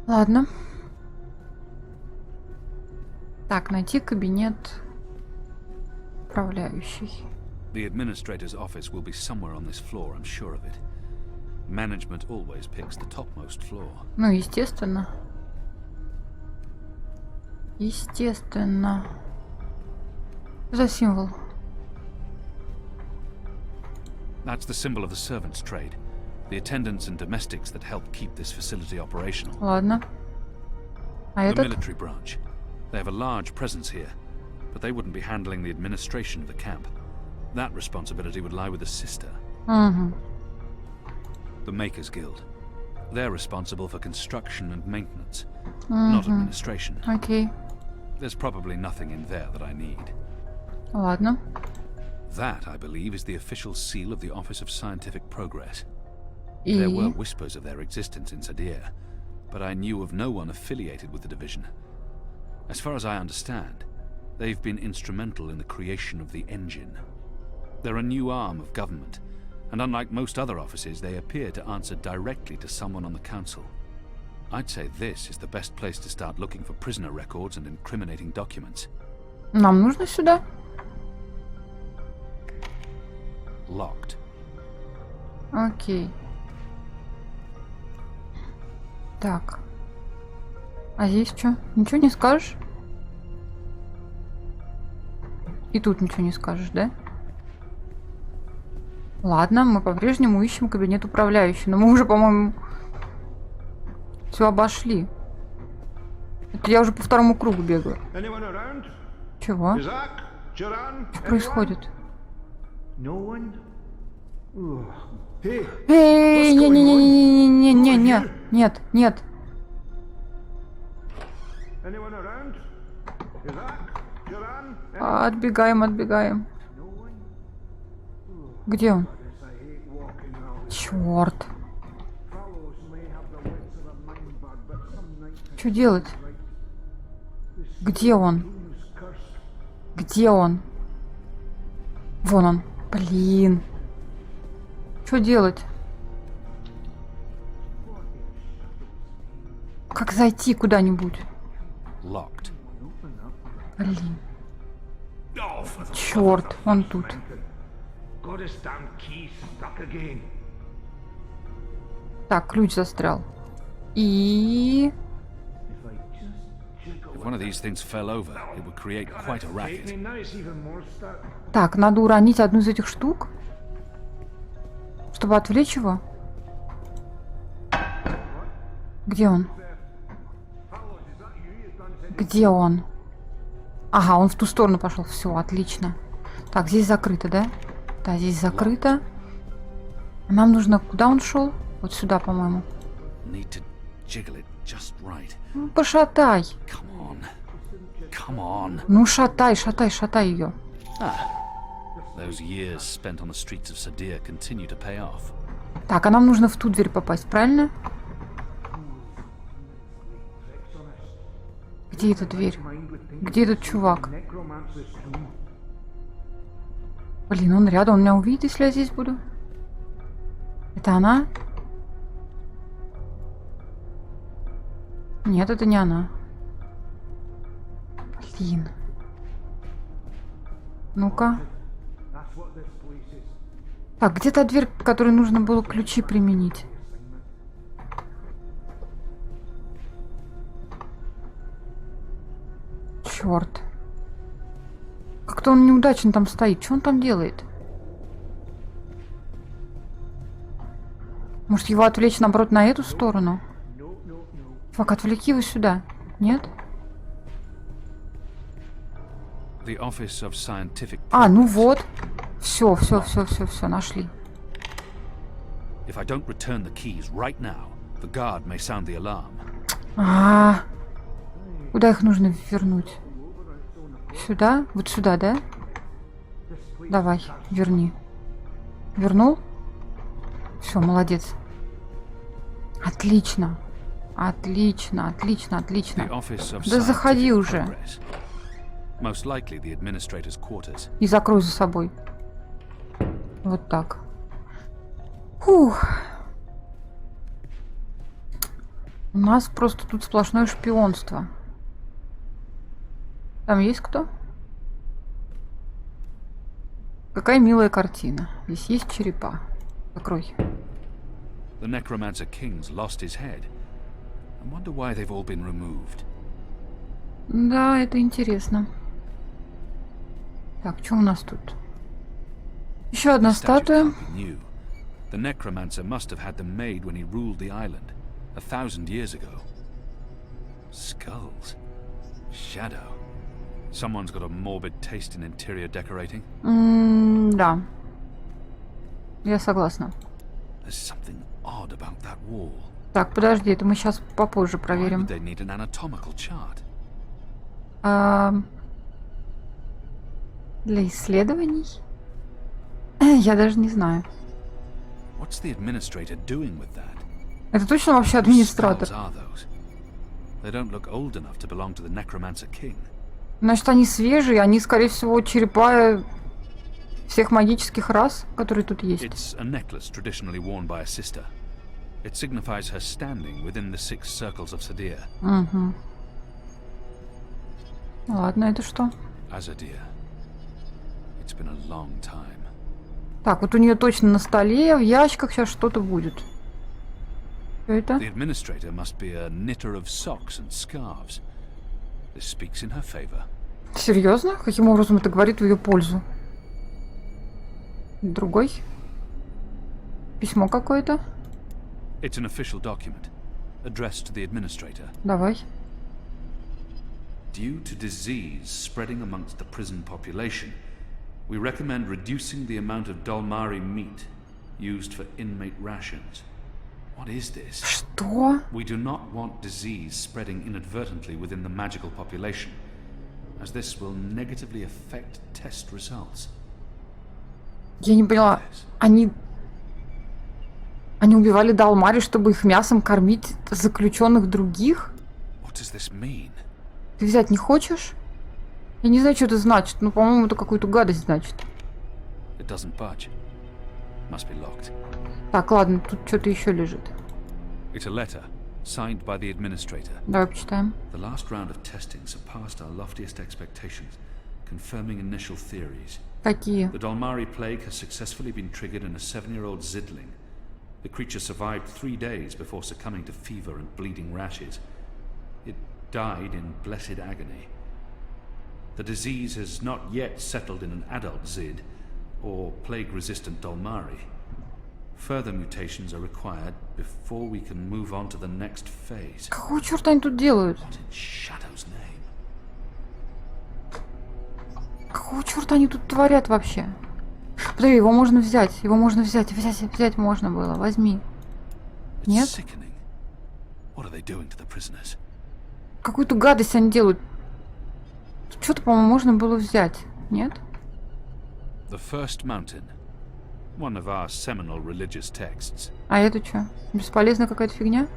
Ладно. Так, найти кабинет управляющий. The administrator's office will be somewhere on this floor, I'm sure of it. Management always picks the topmost floor. Ну, естественно. Естественно. Что за символ? That's the symbol of the servants' trade. The attendants and domestics that help keep this facility operational. Ладно. А The этот? military branch. They have a large presence here, but they wouldn't be handling the administration of the camp. That responsibility would lie with the sister. Угу. The Makers Guild. They're responsible for construction and maintenance, not administration. Окей. There's probably nothing in there that I need. Ладно. That, I believe, is the official seal of the Office of Scientific Progress. И... There were whispers of their existence in Sadir, but I knew of no one affiliated with the division. As far as I understand, they've been instrumental in the creation of the engine. They're a new arm of government, and unlike most other offices, they appear to answer directly to someone on the council. I'd say this is the best place to start looking for prisoner records and incriminating documents. Нам нужно сюда? Locked. Окей. Так. А здесь что? Ничего не скажешь? И тут ничего не скажешь, да? Ладно, мы по-прежнему ищем кабинет управляющий. Но мы уже, по-моему, все обошли. Это я уже по второму кругу бегаю. Чего? Что происходит? Эй, не-не-не-не-не-не-не-не, нет, нет. Отбегаем, отбегаем. Где он? Черт. Что делать? Где он? Где он? Вон он. Блин. Что делать? Как зайти куда-нибудь? Блин. Черт, он тут. Так, ключ застрял. И... Так, надо уронить одну из этих штук, чтобы отвлечь его. Где он? Где он? Ага, он в ту сторону пошел. Все, отлично. Так, здесь закрыто, да? Да, здесь закрыто. Нам нужно... Куда он шел? Вот сюда, по-моему. Ну, пошатай. Ну, шатай, шатай, шатай ее. Так, а нам нужно в ту дверь попасть, правильно? Где эта дверь? Где этот чувак? Блин, он рядом, он меня увидит, если я здесь буду. Это она? Нет, это не она. Блин. Ну-ка. Так, где та дверь, к которой нужно было ключи применить? Черт. Как-то он неудачно там стоит. Что он там делает? Может, его отвлечь, наоборот, на эту сторону? Фак, отвлеки его сюда. Нет? А, ну вот. Все, все, все, все, все, нашли. А, куда их нужно вернуть? Сюда? Вот сюда, да? Давай, верни. Вернул? Все, молодец. Отлично. Отлично, отлично, отлично. Да заходи уже. И закрой за собой. Вот так. Фух. У нас просто тут сплошное шпионство. Там есть кто? Какая милая картина. Здесь есть черепа. Закрой. The Necromancer King's lost his head. I wonder why they've all been removed. Да, это интересно. Так, что у нас тут? Еще одна статуя. The Necromancer must have had them made when he ruled the island 1,000 years ago. Skulls. Shadow. Someone's got a morbid taste in interior decorating. Да. Я согласна. There's something odd about that wall. Так, подожди, это мы сейчас попозже проверим. Why would they need an anatomical chart? Для исследований? Я даже не знаю. What's the administrator doing with that? Это точно вообще администратор? They don't look old enough to belong to the Necromancer King. Значит, они свежие, они, скорее всего, черепа всех магических рас, которые тут есть. It's a necklace traditionally worn by a sister. It signifies her standing within the 6 circles of Sadir. Угу. Ладно, это что? Azadir. It's been a long time. Так, вот у нее точно на столе, в ящиках сейчас что-то будет. Что это? The administrator must be a knitter of socks and scarves. This speaks in her favor. Серьезно? Каким образом это говорит в ее пользу? Другой? Письмо какое-то? It's an official document, addressed to the administrator. Давай. Due to disease spreading amongst the prison population, we recommend reducing the amount of Dolmari meat used for inmate rations. What is this? Что? We do not want disease spreading inadvertently within the magical population, as this will negatively affect test results. Я не поняла. Они убивали Долмари, чтобы их мясом кормить заключенных других? What does this mean? Ты взять не хочешь? Я не знаю, что это значит, но, по-моему, это какую-то гадость значит. It doesn't budge. Must be locked. Так, ладно, тут что-то еще лежит. It's a letter signed by the administrator. Давай почитаем. The last round of testing surpassed our loftiest expectations, confirming initial theories. Какие? The Dolmari plague has successfully been triggered in a 7-year-old zidling. The creature survived 3 days before succumbing to fever and bleeding rashes. It died in blessed agony. The disease has not yet settled in an adult Zid, or plague-resistant Dolmari. Further mutations are required before we can move on to the next phase. Какого черта они тут делают? What in Shadow's name? Какого черта они тут творят вообще? Подожди, его можно взять. Его можно взять. Взять можно было. Возьми. It's Нет? sickening. What are they doing to the prisoners? Какую-то гадость они делают. Что-то, по-моему, можно было взять. Нет? The First Mountain. One of our seminal religious texts. А это что? Бесполезная какая-то фигня?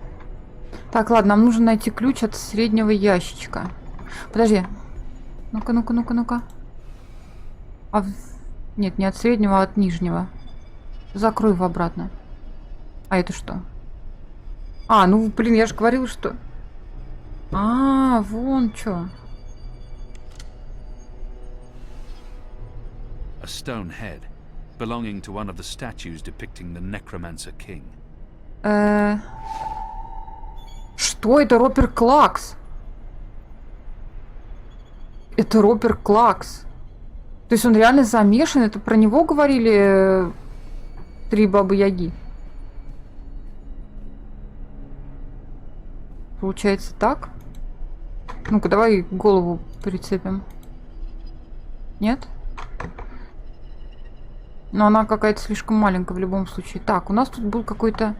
Так, ладно, нам нужно найти ключ от среднего ящичка. Подожди. Ну-ка, ну-ка, ну-ка, ну-ка. Нет, не от среднего, а от нижнего. Закрой его обратно. А это что? А, ну, блин, я же говорила, что... А, вон что. A stone head, belonging to one of the statues depicting the Necromancer King. Что это? Ропер Клакс. Это Ропер Клакс. То есть он реально замешан? Это про него говорили 3 бабы-яги? Получается так? Ну-ка, давай голову прицепим. Нет? Но она какая-то слишком маленькая в любом случае. Так, у нас тут был какой-то...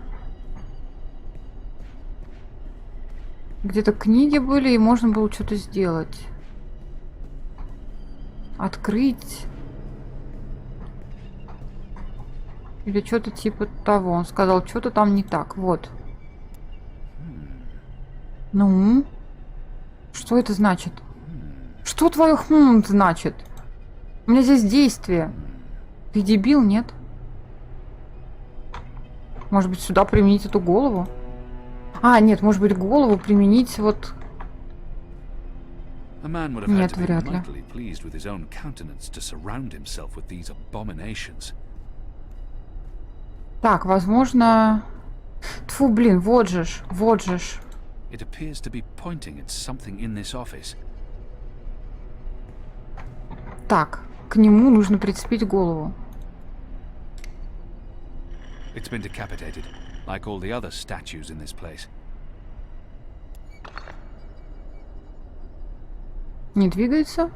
Где-то книги были, и можно было что-то сделать. Открыть. Или что-то типа того. Он сказал, что-то там не так. Вот. Ну? Что это значит? Что твое «хм» значит? У меня здесь действие. Ты дебил, нет? Может быть, сюда применить эту голову? А, нет, может быть, голову применить вот... A man would have had to be mightily pleased with his own countenance to surround himself with these abominations. Так, возможно... Тьфу, блин, вот же ж, вот же ж. It appears to be pointing at something in this office. Так, к нему нужно прицепить голову. It's been decapitated, like all the other statues in this place. Не двигается?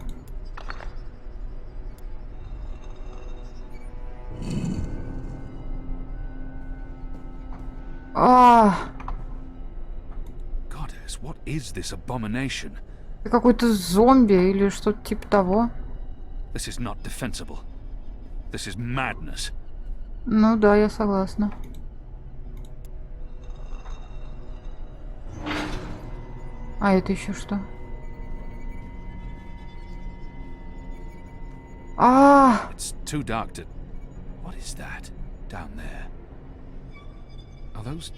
Goddess, what is this abomination? Какой-то зомби или что-то типа того. This is not defensible. This is madness. Ну да, я согласна. А это еще что? It's too dark to... What is that down there? Are those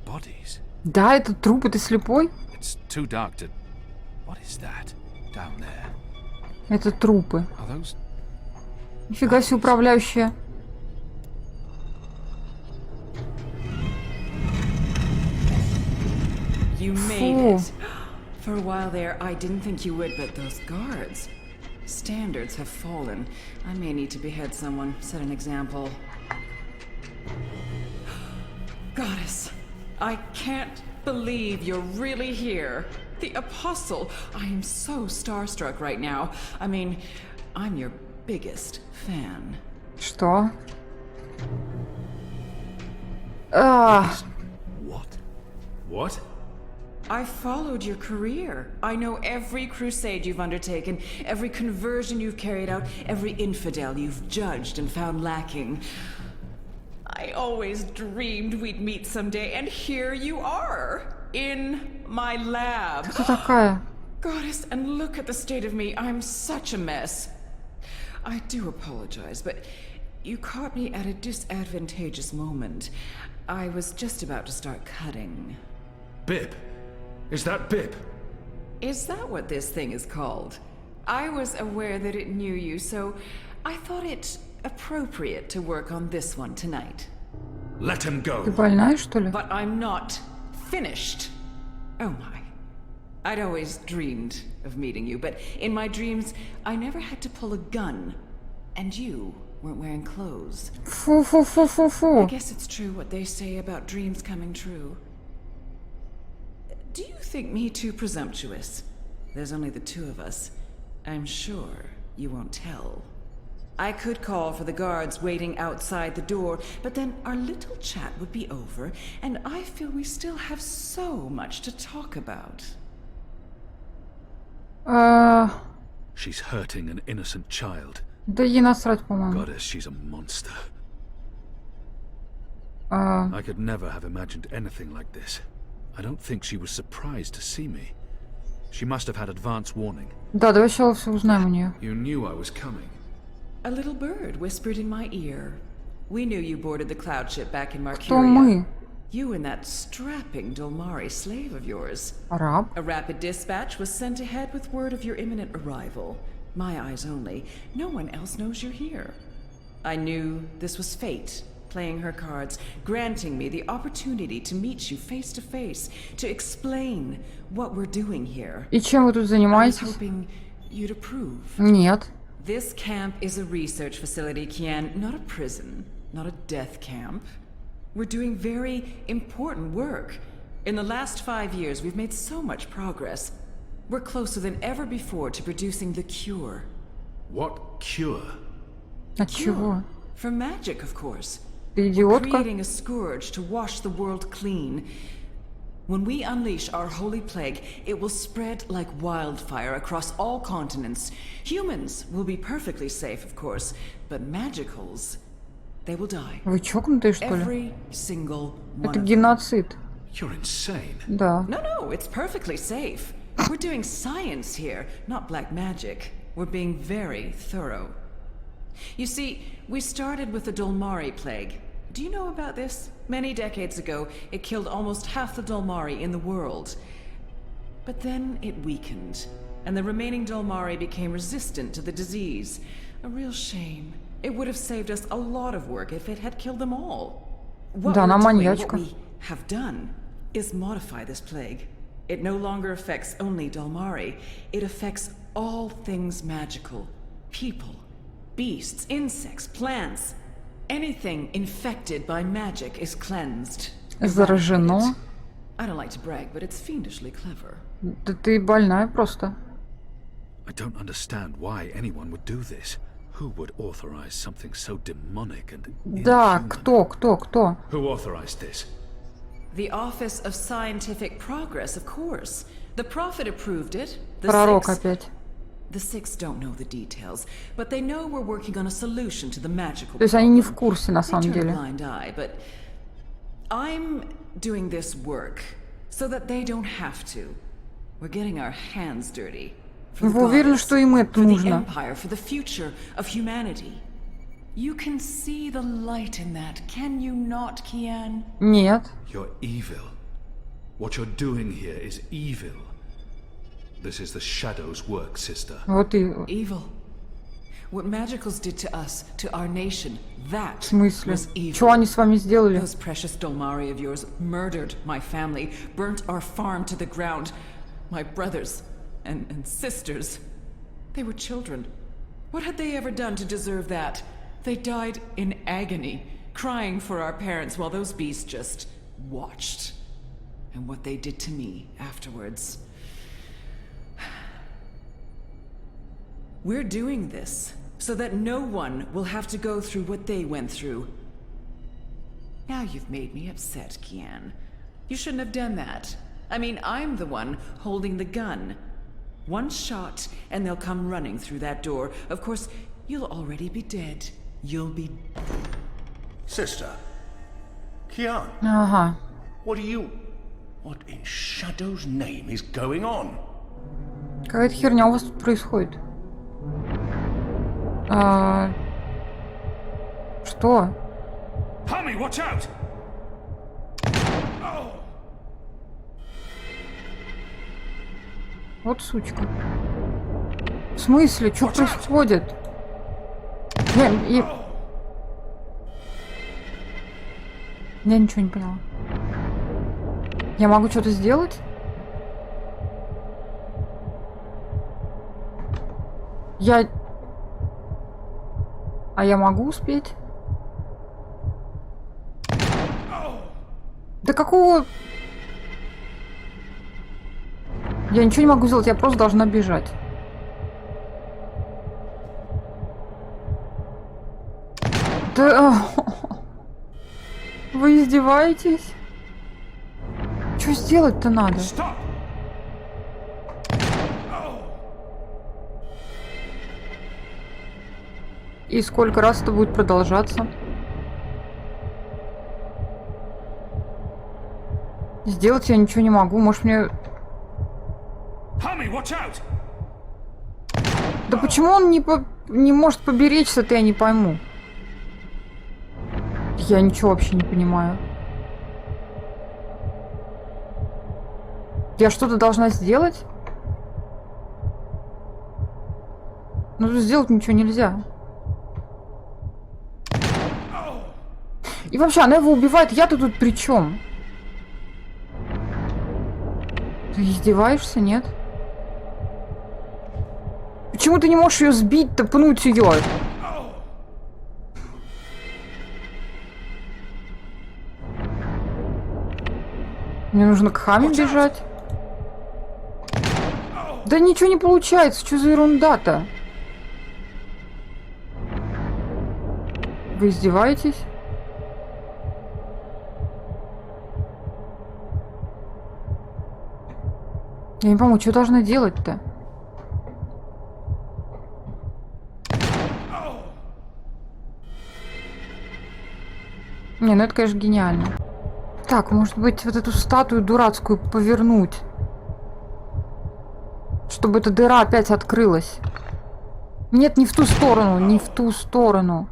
bodies? Да, это труп, ты слепой? It's too dark to... What is that down there? Это трупы. Are those... Нифига себе управляющая. You made it. For a while there, I didn't think you would, but those guards... Standards have fallen. I may need to behead someone, set an example. Goddess, I can't believe you're really here. The Apostle. I am so starstruck right now. I mean, I'm your biggest fan. Что? What? What? I followed your career. I know every crusade you've undertaken, every conversion you've carried out, every infidel you've judged and found lacking. I always dreamed we'd meet someday, and here you are, in my lab. Кто такая? Goddess, and look at the state of me. I'm such a mess. I do apologize, but you caught me at a disadvantageous moment. I was just about to start cutting. Bib! Is that Bib? Is that what this thing is called? I was aware that it knew you, so I thought it appropriate to work on this one tonight. Let him go. Ты больная, что ли? But I'm not finished. Oh my. I'd always dreamed of meeting you, but in my dreams, I never had to pull a gun. And you weren't wearing clothes. Фу, фу, фу, фу, фу. I guess it's true what they say about dreams coming true. Do you think me too presumptuous? There's only the two of us. I'm sure you won't tell. I could call for the guards waiting outside the door, but then our little chat would be over, and I feel we still have so much to talk about. She's hurting an innocent child. Да ей насрать, по-моему. Goddess, she's a monster. I could never have imagined anything like this. I don't think she was surprised to see me. She must have had advance warning. Да, давай сначала все узнаем у нее. You knew I was coming. A little bird whispered in my ear. We knew you boarded the cloud ship back in Кто Mercuria. мы? You and that strapping Dolmari slave of yours. Араб? A rapid dispatch was sent ahead with word of your imminent arrival. My eyes only. No one else knows you're here. I knew this was fate, playing her cards, granting me the opportunity to meet you face to face, to explain what we're doing here. И чем вы тут I was занимаетесь? hoping you'd approve. Нет. This camp is a research facility, Kian, not a prison, not a death camp. We're doing very important work. In the last 5 years, we've made so much progress. We're closer than ever before to producing the cure. What cure? От чего? For magic, of course. Ты идиотка? Creating a scourge to wash the world clean. When we unleash our holy plague, it will spread like wildfire across all continents. Humans will be perfectly safe, of course, but magicals, they will die. Вы чокнутые, что ли? Every single one Это of them. геноцид. You're insane. Да. No, it's perfectly safe. We're doing science here, not black magic. We're being very thorough. You see, we started with the Dolmari plague. Do you know about this? Many decades ago, it killed almost half the Dolmari in the world. But then it weakened, and the remaining Dolmari became resistant to the disease. A real shame. It would have saved us a lot of work if it had killed them all. What we have done is modify this plague. It no longer affects only Dolmari. It affects all things magical. People, beasts, insects, plants. Anything infected by magic is cleansed. Заражено. I don't like to brag, but it's fiendishly clever. Да ты больная просто. I don't understand why anyone would do this. Who would authorize something so demonic and inhuman? Да, кто? Who authorized this? The Office of Scientific Progress, of course. The Prophet approved it. Пророк опять. The Six don't know the details, but they know we're working on a solution to the magical problem. То есть они не в курсе на самом деле. Blind eye, but I'm doing this work so that they don't have to. We're getting our hands dirty. Вы уверены, что им это нужно? For the future of humanity. You can see the light in that, can you not, Kian? Нет. You're evil. What you're doing here is evil. This is the Shadow's work, sister. Вот и... Evil. What magicals did to us, to our nation, that В смысле? was evil. Что они с вами сделали? Those precious Dolmari of yours murdered my family, burnt our farm to the ground. My brothers and sisters. They were children. What had they ever done to deserve that? They died in agony, crying for our parents while those beasts just watched. And what they did to me afterwards. We're doing this so that no one will have to go through what they went through. Now you've made me upset, Kian. You shouldn't have done that. I mean, I'm the one holding the gun. One shot, and they'll come running through that door. Of course, you'll already be dead. You'll be... Sister. Kian. Ага. What in Shadow's name is going on? Какая-то херня у вас тут происходит. Что? Tommy, watch out! Вот сучка. В смысле? Что происходит? Я ничего не поняла. Я могу что-то сделать? А я могу успеть? Да какого... Я ничего не могу сделать, я просто должна бежать. Да... Вы издеваетесь? Что сделать-то надо? И сколько раз это будет продолжаться? Сделать я ничего не могу. Может мне... Да почему он не может поберечься-то, я не пойму. Я ничего вообще не понимаю. Я что-то должна сделать? Ну тут сделать ничего нельзя. И вообще, она его убивает, я-то тут при чем? Ты издеваешься, нет? Почему ты не можешь ее сбить-то, пнуть ее? Мне нужно к Хаме бежать. Да ничего не получается, что за ерунда-то? Вы издеваетесь? Я не пойму, что должна делать-то? Не, ну это, конечно, гениально. Так, может быть, вот эту статую дурацкую повернуть. Чтобы эта дыра опять открылась. Нет, не в ту сторону, не в ту сторону.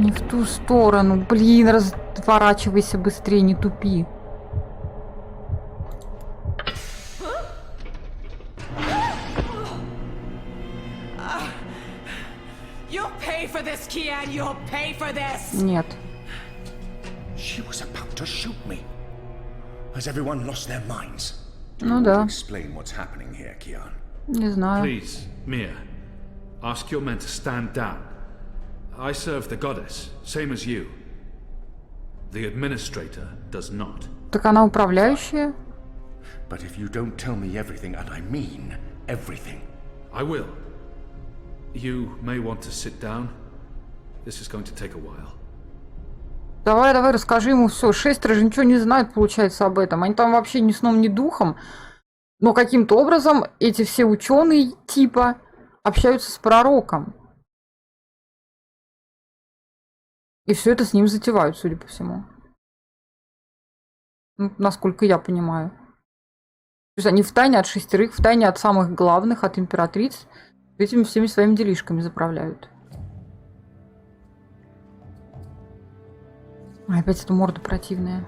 Не в ту сторону. Блин, разворачивайся быстрее, не тупи. Нет. She was about to shoot me. Has everyone lost their minds? Ну да. Explain what's happening here, Kian. Не знаю. Please, Mia, ask your men to stand down. I serve the goddess, same as you. The administrator does not. Так она управляющая? But if you don't tell me everything, and I mean everything. I will. You may want to sit down. This is going to take a while. Давай, расскажи ему все. Шестеро же ничего не знают, получается, об этом. Они там вообще ни сном, ни духом. Но каким-то образом эти все ученые типа общаются с пророком. И все это с ним затевают, судя по всему. Ну, насколько я понимаю. То есть они втайне от шестерых, втайне от самых главных, от императриц, этими всеми своими делишками заправляют. А опять эта морда противная.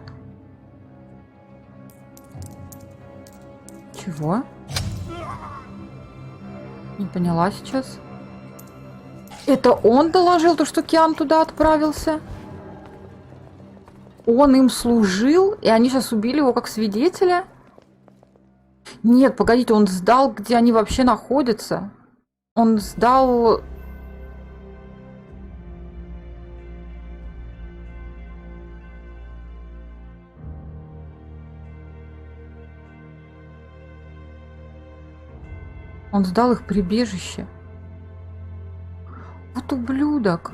Чего? Не поняла сейчас. Это он доложил то, что Киан туда отправился? Он им служил, и они сейчас убили его как свидетеля? Нет, погодите, он сдал, где они вообще находятся. Он сдал... Он сдал их прибежище. Вот ублюдок.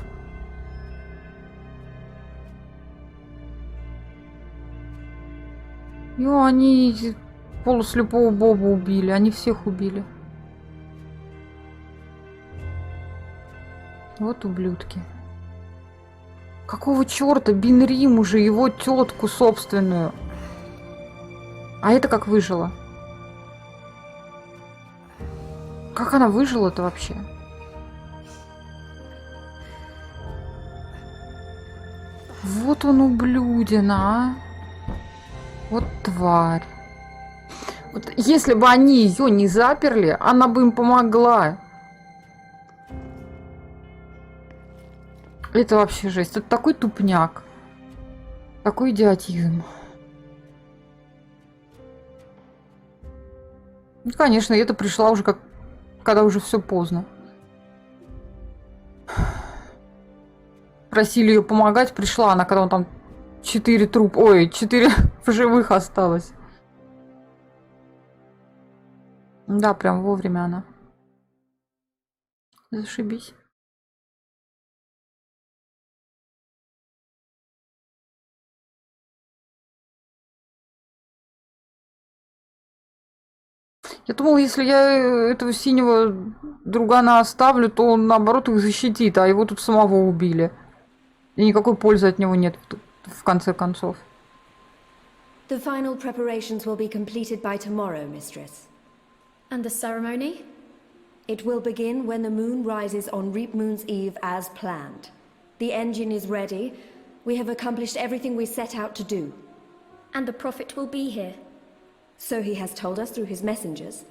И они полуслепого Боба убили. Они всех убили. Вот ублюдки. Какого черта? Бин Рим уже, его тетку собственную. А это как выжила? Как она выжила-то вообще? Вот он ублюдина, а. Вот тварь. Вот если бы они ее не заперли, она бы им помогла. Это вообще жесть. Это такой тупняк. Такой идиотизм. Ну, конечно, это пришла уже когда уже все поздно. Просили ее помогать, пришла она, когда он там 4 в живых осталось. Да, прям вовремя она. Зашибись. Я думала, если я этого синего другана оставлю, то он, наоборот, их защитит, а его тут самого убили. И никакой пользы от него нет в конце концов. The final preparations will be completed by tomorrow, mistress. And the ceremony? It will begin when the moon rises on Reap Moon's Eve as planned. The engine is ready. We have accomplished everything we set out to do. And the prophet will be here. So he has told us through his messengers.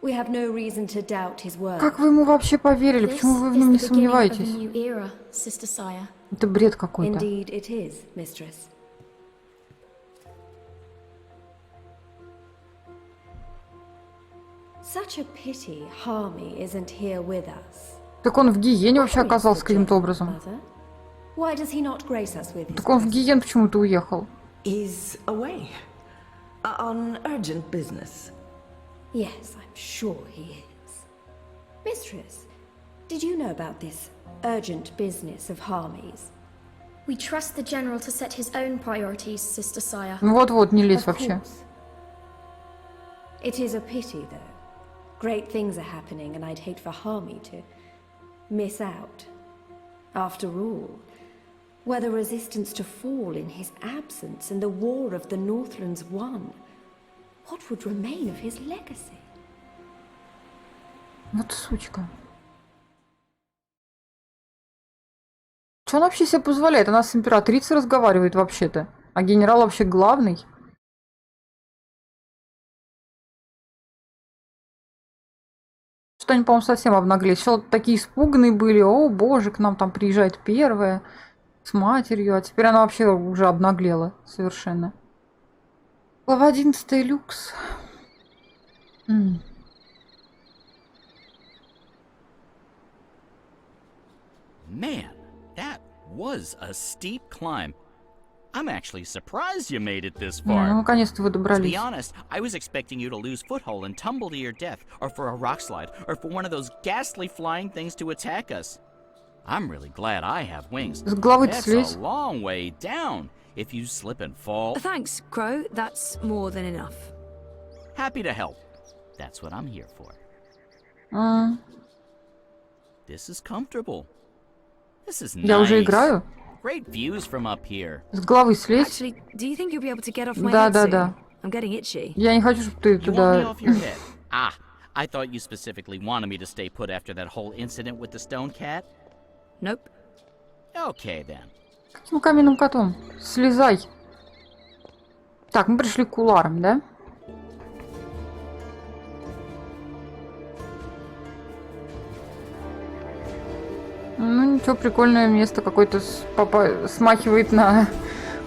We have no reason to doubt his word. Как вы ему вообще поверили? Почему вы в нем не сомневаетесь? Это бред какой-то. Indeed it is, mistress. Such a pity Harmy isn't here with us. Так он в Гиене вообще оказался каким-то образом. Why does he not grace us with his Так он в Гиен почему-то уехал. He's away. On urgent business. Yes, I'm sure he is. Mistress, did you know about this urgent business of Harmy's? We trust the general to set his own priorities, Sister Saya. Ну вот-вот, не лезь Of вообще. course. It is a pity, though. Great things are happening, and I'd hate for Harmy to miss out. After all, were the resistance to fall in his absence and the war of the Northlands won, what would remain of his legacy? Вот сучка. Что он вообще себе позволяет? Она с императрицей разговаривает вообще-то. А генерал вообще главный. Что они, по-моему, совсем обнаглели. Сначала такие испуганные были. О, боже, к нам там приезжает первая с матерью. А теперь она вообще уже обнаглела совершенно. Глава 11, люкс. Man, that was a steep climb. I'm actually surprised you made it this Ну, far. наконец-то вы To be добрались. honest, I was expecting you to lose foothold and tumble to your death, or for a rock slide, or for one of those ghastly flying things to attack us. I'm really glad I have wings. С головы-то That's слезь. a long way down. If you slip and fall, Thanks, Crow. That's more than enough. happy to help. That's what I'm here for. This is comfortable. This is Я уже nice. играю. Great views from up here. С головы слезь. Actually, do you think you'll be able to get off my Да, head да, soon? да. I'm getting itchy. Я не хочу, чтобы ты You want me туда... off your head? Ah, I thought you specifically wanted me to stay put after that whole incident with the stone cat. Nope. Okay then. Каким каменным котом? Слезай. Так, мы пришли к куларам, да? Ну, ничего, прикольное место. Какое-то смахивает на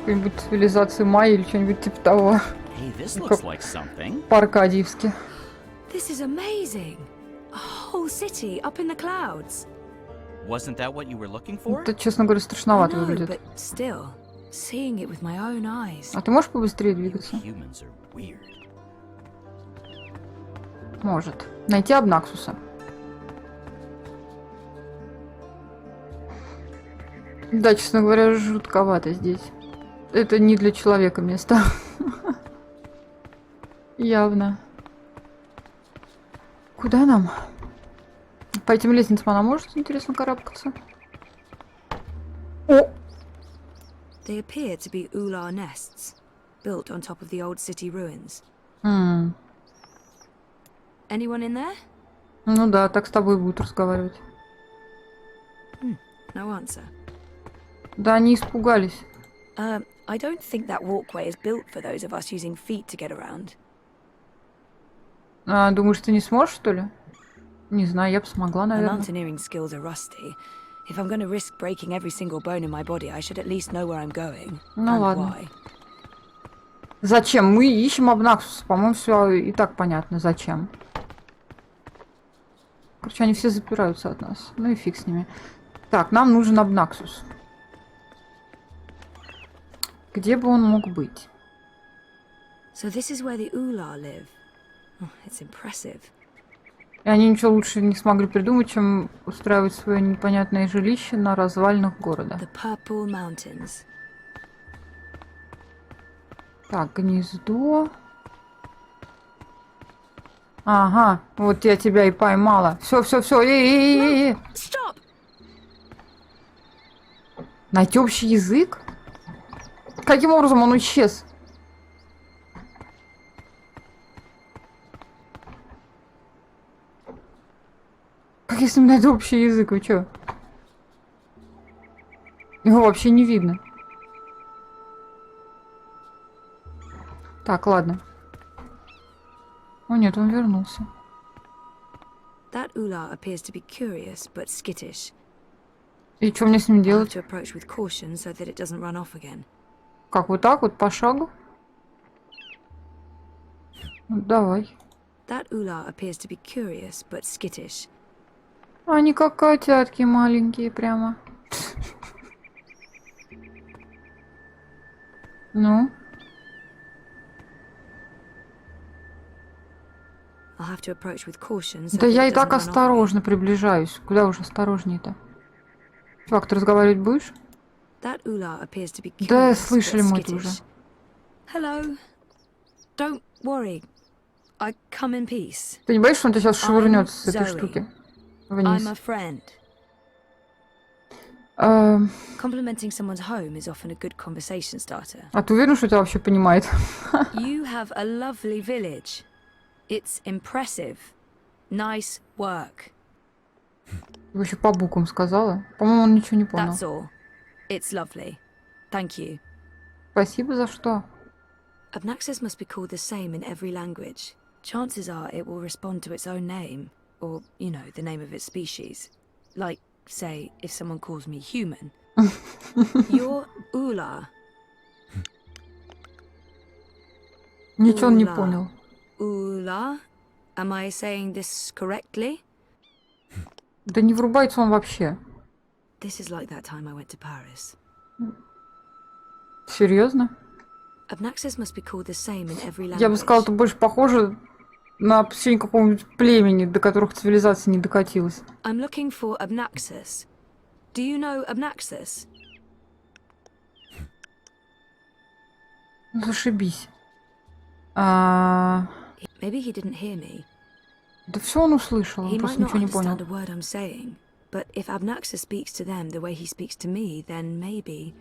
какую-нибудь цивилизацию майя или что-нибудь типа того. Hey, this looks like something. По-аркадьевски. This is amazing. A whole city up in the clouds. Wasn't that what you were looking for? Это, честно говоря, I страшновато know, выглядит. but still, seeing it with my own eyes. А ты можешь побыстрее двигаться? Humans are weird. Может. Найти Обнаксуса. Да, честно говоря, жутковато здесь. Это не для человека место. Явно. Куда нам? По этим лестницам она может, интересно, карабкаться? О! They appear to be ular nests, built on top of the old city ruins. Anyone in there? Ну да, так с тобой будут разговаривать. No answer. Да, они испугались. I don't think that walkway is built for those of us using feet to get around. А, думаешь, ты не сможешь, что ли? Не знаю, я бы смогла, My наверное. mountaineering skills are rusty. If I'm going to risk breaking every single bone in my body, I should at least know where I'm going. Ну and ладно. why. Зачем? Мы ищем Обнаксуса. По-моему, все и так понятно, зачем. Короче, они все запираются от нас. Ну и фиг с ними. Так, нам нужен Обнаксус. Где бы он мог быть? So this is where the ular live. Oh, it's impressive. И они ничего лучше не смогли придумать, чем устраивать свое непонятное жилище на развалинах города. The Purple Mountains. Так, гнездо. Ага, вот я тебя и поймала. Все, все, все. Эй. Stop! Найти общий язык? Каким образом он исчез? Как если найти общий язык? Вы чё? Его вообще не видно. Так, ладно. О нет, он вернулся. That ular appears to be curious but skittish. И что мне с ним I'll have делать? to approach with caution so that it doesn't run off again. Как, вот так вот, по шагу? Ну, давай. That ular appears to be curious but skittish. Они как котятки маленькие прямо. Ну? I'll have to approach with caution so Да that я it и doesn't так run off осторожно приближаюсь. Куда уж осторожнее-то? Чувак, ты разговаривать будешь? again. That ular appears to be Да, curious слышали but мы это уже. skittish. Hello. Don't worry. I come in peace. Ты не боишься, что он тебя сейчас швырнет с этой Зои. штуки? I'm Вниз. a friend. Complimenting someone's home is often a good conversation starter. А ты уверен, что тебя вообще понимает? You have a lovely village. It's impressive. Nice work. Вообще по буквам сказала. По-моему, он ничего не понял. That's all. It's lovely. Thank you. Спасибо за что? Obnaxis must be called the same in every language. Chances are it will respond to its own name, or, you know, the name of its species. Like, say, if someone calls me human. You're Ula. Ничего он не понял. Ula? Am I saying this correctly? Да не врубается он вообще. This is like that time I went to Paris. Серьезно? Obnaxis must be called the same in every language. Я бы сказала, это больше похоже на посещение какого-нибудь племени, до которых цивилизация не докатилась. I'm looking for Obnaxis. Do you know Obnaxis? Ну, зашибись. Maybe he didn't hear me. Да все он услышал, он He might просто not ничего не понял. understand a word I'm saying, but if Obnaxis speaks to them the way he speaks to me, then maybe...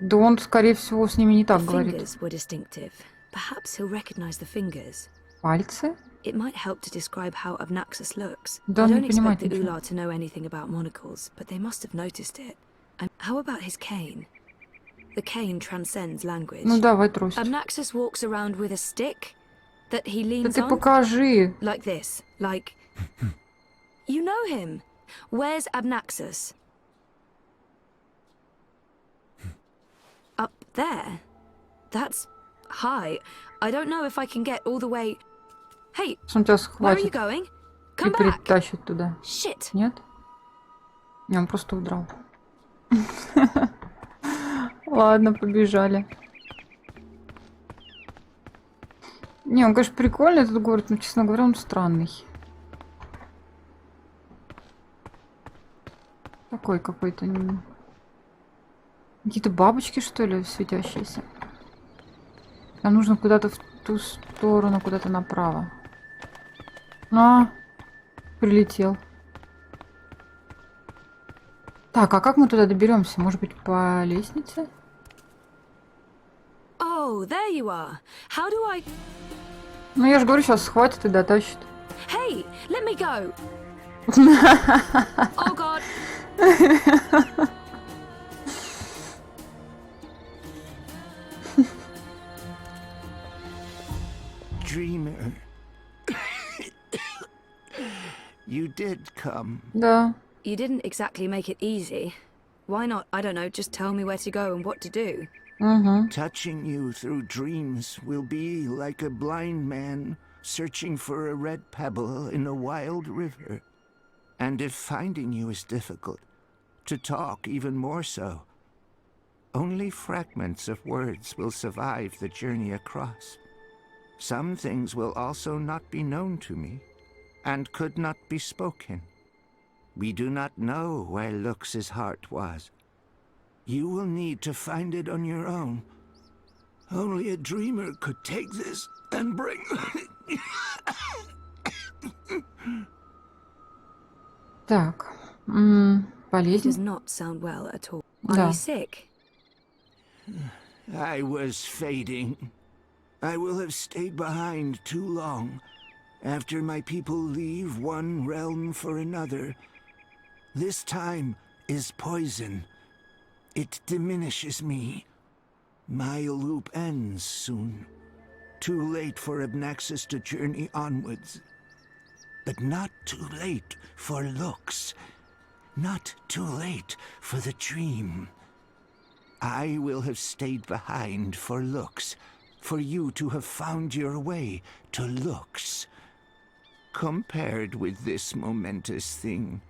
Да он, скорее всего, с ними не так The говорит. fingers were distinctive. Perhaps he'll recognize the fingers. Пальцы? It might help to describe how Obnaxis looks. Да I он don't не expect понимает the ничего. Ular to know anything about monocles, but they must have noticed it. And how about his cane? The cane transcends language. Ну давай трость. Obnaxis walks around with a stick that he Да leans ты on. покажи. Like this. Like... You know him. Where's Obnaxis? Up there? That's high. I don't know if I can get all the way... Hey, Он тебя where are you схватит going? и Come back! притащит туда. Shit! Нет? Не, он просто удрал. Ладно, побежали. Не, он, конечно, прикольный, этот город, но, честно говоря, он странный. Такой какой-то... Какие-то бабочки, что ли, светящиеся. Нам нужно куда-то в ту сторону, куда-то направо. Прилетел. Так, а как мы туда доберемся? Может быть, по лестнице? Oh, there you are. How do I... Ну, я же говорю, сейчас схватит и дотащит. Hey, let me go! Oh god! Dreamer. You did come. Да. You didn't exactly make it easy. Why not, I don't know, just tell me where to go and what to do? Угу. Touching you through dreams will be like a blind man searching for a red pebble in a wild river. And if finding you is difficult, to talk even more so, only fragments of words will survive the journey across. Some things will also not be known to me, and could not be spoken. We do not know where Lux's heart was. You will need to find it on your own. Only a dreamer could take this and bring... Так. He Болезнь. does not sound well at all. Are Да. you sick? I was fading. I will have stayed behind too long. After my people leave one realm for another, this time is poison. It diminishes me. My loop ends soon. Too late for Obnaxis to journey onwards. But not too late for Lux. Not too late for the dream. I will have stayed behind for Lux, for you to have found your way to Lux. Compared with this momentous thing,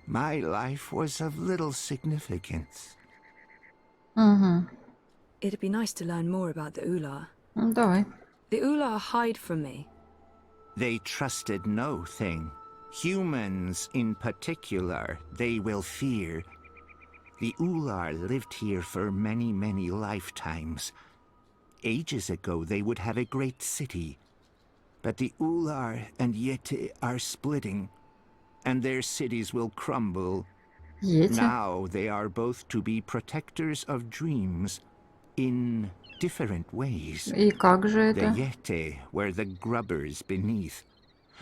my life was of little significance. Угу. It'd be nice to learn more about the Ular. Ну, давай. The Ular hide from me. They trusted no thing. Humans in particular, they will fear. The Ular lived here for many, many lifetimes. Ages ago, they would have a great city. But the Ular and Yeti are splitting, and their cities will crumble. Yeti? Now they are both to be protectors of dreams in different ways. И как же The это? Yeti were the grubbers beneath.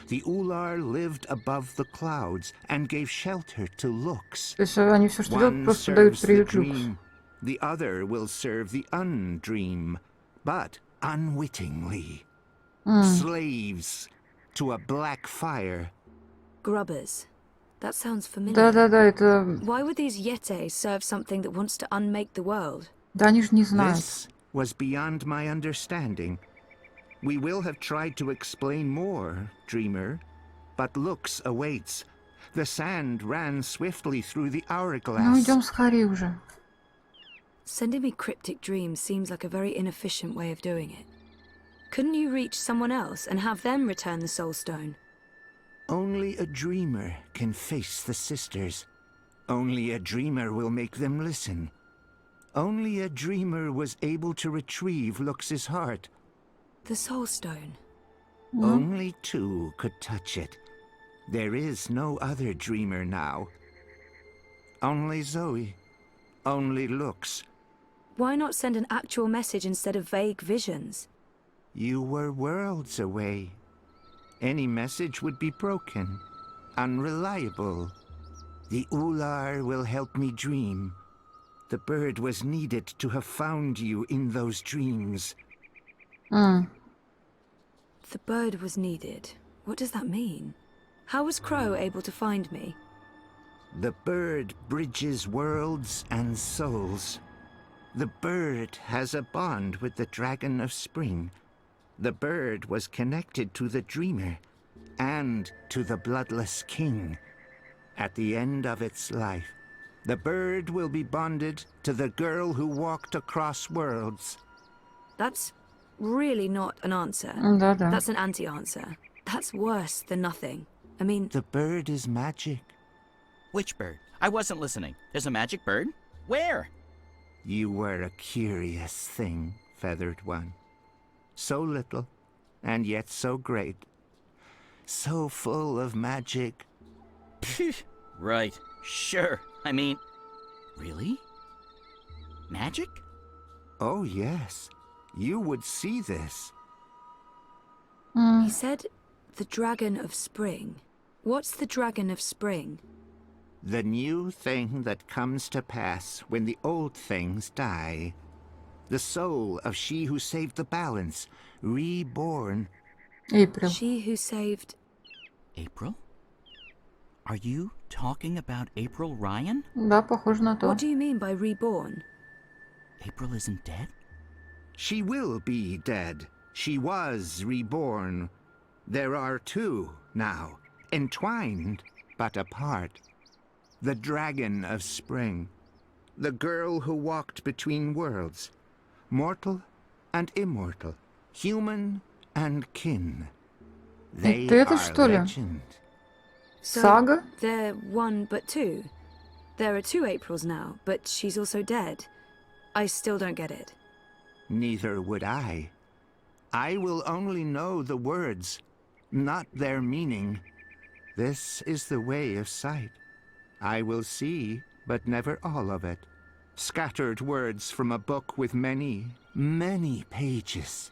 The Ular lived above the clouds and gave shelter to Lux. То есть они все, что делают, One просто дают serves the приют Люкс. dream, the other will serve the undream, but unwittingly. Slaves to a black fire. Grubbers. That sounds familiar. Да-да-да, это... Why would these Yete serve something that wants to unmake the world? Да они же не знают. This was beyond my understanding. We will have tried to explain more, dreamer, but Lux awaits. The sand ran swiftly through the Ну, hourglass. идем скорее уже. Sending me cryptic dreams seems like a very inefficient way of doing it. Couldn't you reach someone else and have them return the Soul Stone? Only a dreamer can face the sisters. Only a dreamer will make them listen. Only a dreamer was able to retrieve Lux's heart. The Soul Stone. Only two could touch it. There is no other dreamer now. Only Zoe. Only Lux. Why not send an actual message instead of vague visions? You were worlds away. Any message would be broken, unreliable. The Ular will help me dream. The bird was needed to have found you in those dreams. The bird was needed. What does that mean? How was Crow able to find me? The bird bridges worlds and souls. The bird has a bond with the Dragon of Spring. The bird was connected to the Dreamer and to the Bloodless King. At the end of its life, the bird will be bonded to the girl who walked across worlds. That's really not an answer. Да-да. That's an anti-answer. That's worse than nothing. I mean... The bird is magic. Which bird? I wasn't listening. There's a magic bird? Where? You were a curious thing, Feathered One. So little, and yet so great. So full of magic. Right. Sure. I mean... Really? Magic? Oh, yes. You would see this. He said the Dragon of Spring. What's the Dragon of Spring? The new thing that comes to pass when the old things die. The soul of she who saved the balance, reborn. Эйприл. She who saved... April? Are you talking about April Ryan? Да, похоже на то. What do you mean by reborn? April isn't dead? She will be dead. She was reborn. There are two now, entwined but apart. The Dragon of Spring. The girl who walked between worlds. Mortal and immortal. Human and kin. They Это are что ли? legend. So Сага? they're one but two. There are two Aprils now, but she's also dead. I still don't get it. Neither would I. I will only know the words, not their meaning. This is the way of sight. I will see, but never all of it. Scattered words from a book with many, many pages.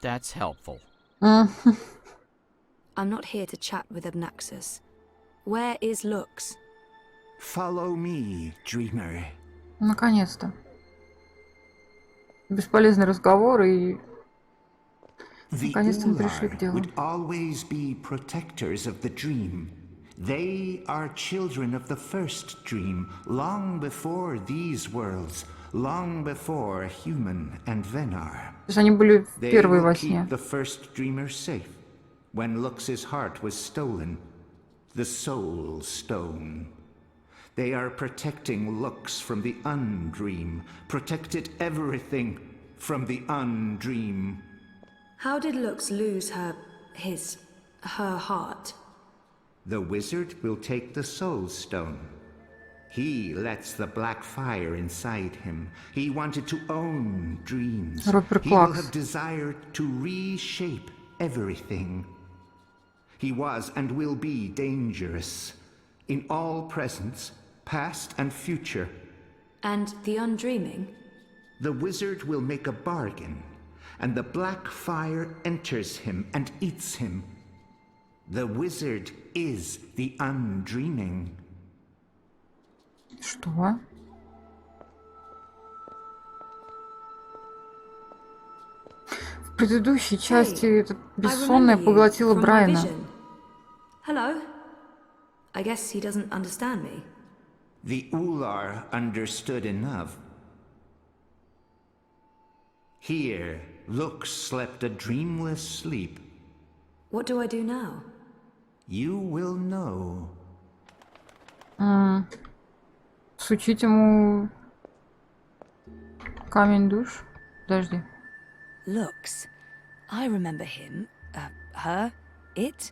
That's helpful. I'm not here to chat with Obnaxus. Where is Lux? Follow me, dreamer. Наконец-то. Бесполезный разговор и... The Наконец-то мы пришли к Ular делу. would always be protectors of the dream. They are children of the first dream, long before these worlds, long before Human and Venar. То есть они были They первые во will сне. keep the first dreamer safe. When Lux's heart was stolen, the Soul Stone. They are protecting Lux from the undream, protected everything from the undream. How did Lux lose her heart? The wizard will take the Soul Stone. He lets the black fire inside him. He wanted to own dreams. Роберт He will Плакс. have desired to reshape everything. He was and will be dangerous in all presence, past and future. And the undreaming? The wizard will make a bargain, and the black fire enters him and eats him. The wizard is the undreaming. Что? В предыдущей части этот бессонная поглотила Брайана. Hello. I guess he doesn't understand me. The Ular understood enough. Here, Lux slept a dreamless sleep. What do I do now? You will know. Сучить ему камень душ? Подожди. Lux. I remember him. Her. It.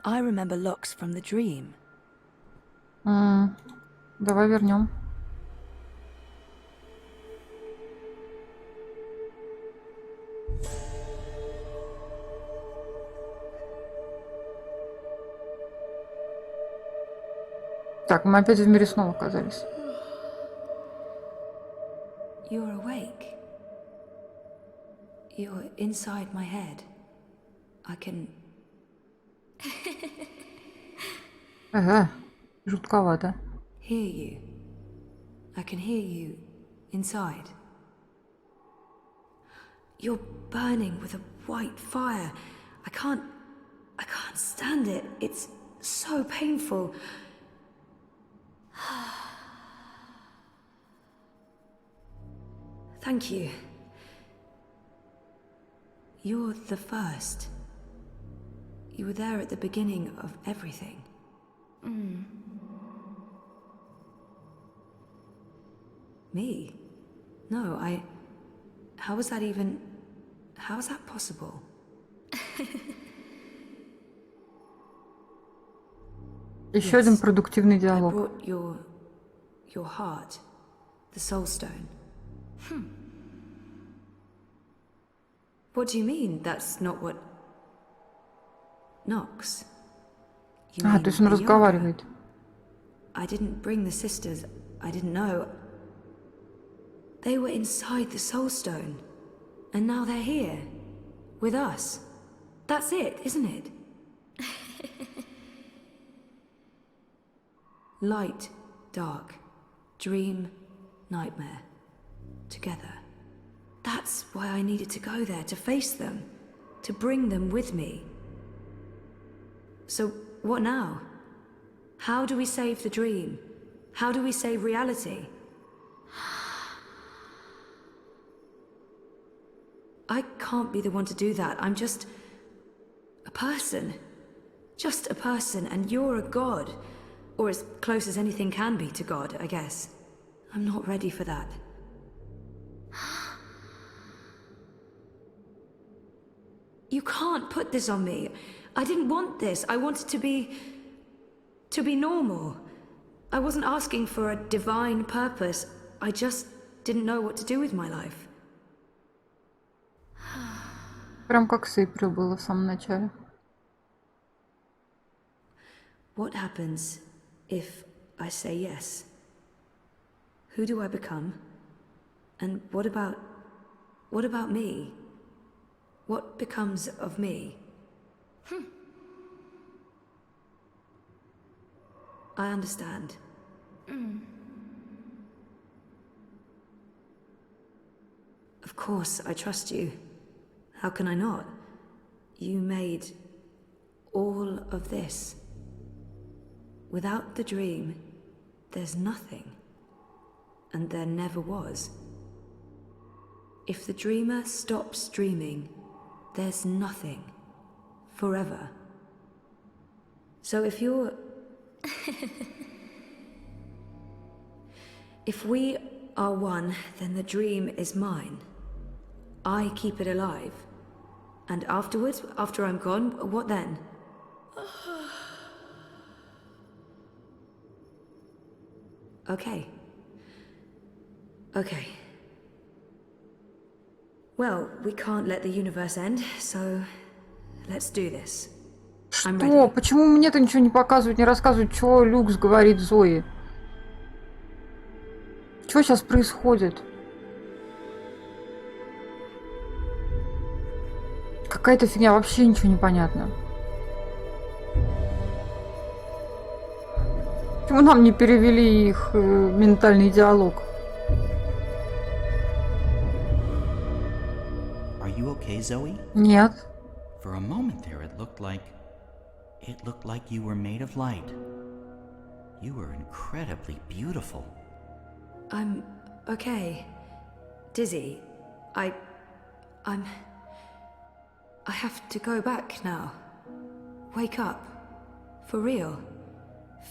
I remember Lux from the dream. Давай вернем. Так, мы опять в мире снова оказались. You're awake. You're inside my head. I can... Ага, жутковато. hear you. I can hear you inside. You're burning with a white fire. I can't stand it. It's so painful. Thank you. You're the first. You were there at the beginning of everything. Me? No, how is that even... How is that possible? Еще один продуктивный I диалог. brought your heart, the soul stone. What do you mean that's not what... Nox? You А, mean то есть он the yoga? разговаривает. I didn't bring the sisters. I didn't know. They were inside the soul stone. And now they're here. With us. That's it, isn't it? Light, dark, dream, nightmare. Together. That's why I needed to go there, to face them. To bring them with me. So, what now? How do we save the dream? How do we save reality? I can't be the one to do that. I'm just... a person. Just a person, and you're a god. Or as close as anything can be to God, I guess. I'm not ready for that. You can't put this on me. I didn't want this. I wanted to be normal. I wasn't asking for a divine purpose. I just didn't know what to do with my life. Прям как с Эйприл было в самом начале. What happens if I say yes? Who do I become? And what about me? What becomes of me? I understand. Of course, I trust you. How can I not? You made all of this. Without the dream, there's nothing. And there never was. If the dreamer stops dreaming, there's nothing. Forever. So if you're... If we are one, then the dream is mine. I keep it alive. And afterwards, after I'm gone, what then? Okay. Okay. Well, we can't let the universe end, so let's do this. I'm ready. Что? Почему мне-то ничего не показывают, не рассказывают, что Люкс говорит Зои? Что сейчас происходит? Какая-то фигня, вообще ничего не понятно. Почему нам не перевели их ментальный диалог? Are you okay, Zoe? Нет. For a moment there, it looked like you were made of light. You were incredibly beautiful. I'm okay. Dizzy. I have to go back now. Wake up. For real.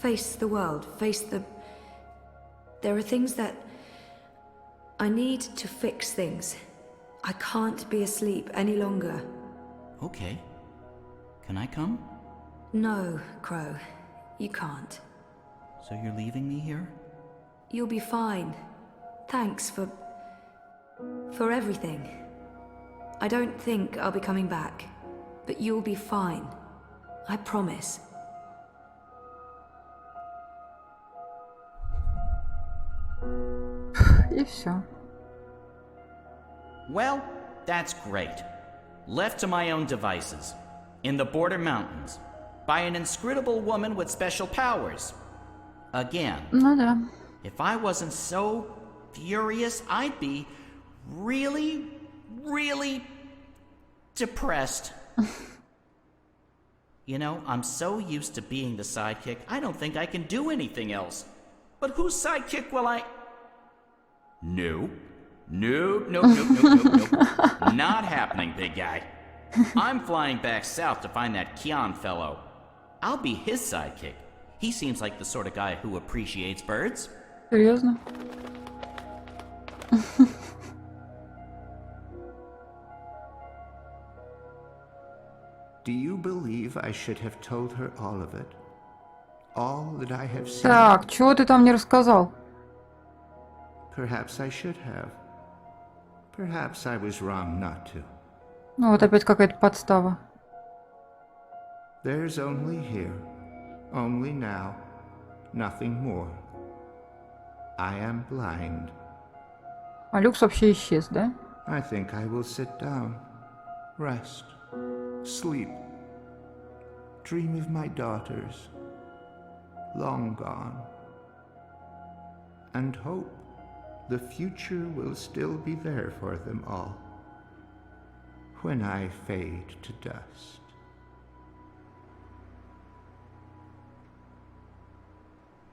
Face the world. There are things that... I need to fix things. I can't be asleep any longer. Okay. Can I come? No, Crow. You can't. So you're leaving me here? You'll be fine. Thanks for everything. I don't think I'll be coming back, but you'll be fine. I promise. И все. Well, that's great. Left to my own devices, in the border mountains, by an inscrutable woman with special powers. Again. Ну да. If I wasn't so furious, I'd be really, really depressed. You know, I'm so used to being the sidekick, I don't think I can do anything else. But whose sidekick will I... Nope. Nope. Not happening, big guy. I'm flying back south to find that Kian fellow. I'll be his sidekick. He seems like the sort of guy who appreciates birds. Серьезно? Do you believe I should have told her all of it? All that I have seen? Так, чего ты там не рассказал? Perhaps I should have. Perhaps I was wrong not to. Ну вот опять какая-то подстава. There's only here, only now, nothing more. I am blind. А Люкс вообще исчез, да? I think I will sit down, rest, sleep, dream of my daughters, long gone, and hope the future will still be there for them all when I fade to dust.